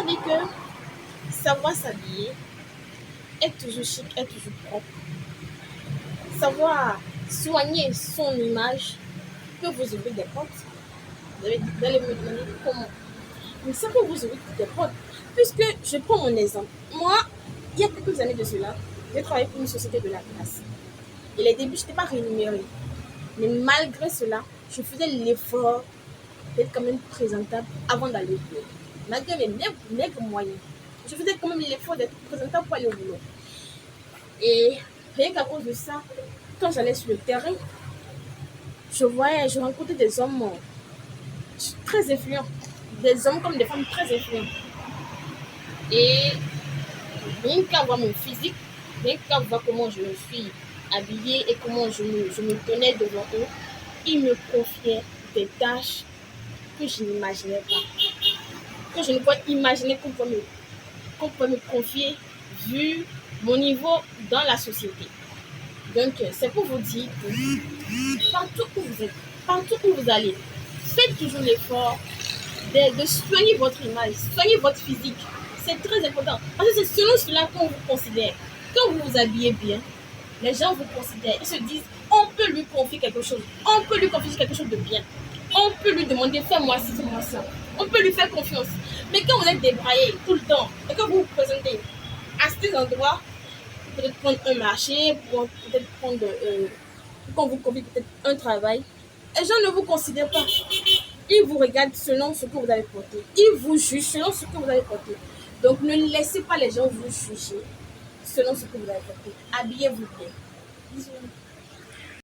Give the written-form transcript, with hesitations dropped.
dit que savoir s'habiller, être toujours chic, être toujours propre, savoir soigner son image peut vous ouvrir des portes. Vous allez me demander comment. Mais ça peut vous ouvrir des portes. Puisque je prends mon exemple. Moi, il y a quelques années de cela, j'ai travaillé pour une société de la classe. Et les débuts, je n'étais pas rémunérée. Mais malgré cela, je faisais l'effort d'être quand même présentable avant d'aller au boulot. Malgré mes maigres moyens, je faisais quand même l'effort d'être présentable pour aller au boulot. Et rien qu'à cause de ça, quand j'allais sur le terrain, je rencontrais des hommes très influents. Des hommes comme des femmes très influents. Et rien qu'à voir mon physique, rien qu'à voir comment je me suis habillée et comment je me tenais devant eux, ils me confiaient des tâches que je n'imaginais pas. Que je ne pouvais imaginer qu'on peut me confier vu mon niveau dans la société. Donc, c'est pour vous dire que partout où vous êtes, partout où vous allez, faites toujours l'effort de soigner votre image, soigner votre physique. C'est très important. Parce que c'est selon cela qu'on vous considère. Quand vous vous habillez bien, les gens vous considèrent. Ils se disent, on peut lui confier quelque chose. On peut lui confier quelque chose de bien. On peut lui demander, fais-moi ci, fais-moi ça. On peut lui faire confiance. Mais quand vous êtes débraillé tout le temps, et que vous vous présentez à ces endroits, peut-être prendre un marché, peut-être prendre, quand vous confie peut-être un travail, les gens ne vous considèrent pas. Ils vous regardent selon ce que vous avez porté. Ils vous jugent selon ce que vous avez porté. Donc, ne laissez pas les gens vous juger selon ce que vous avez porté. Habillez-vous bien. Bisous.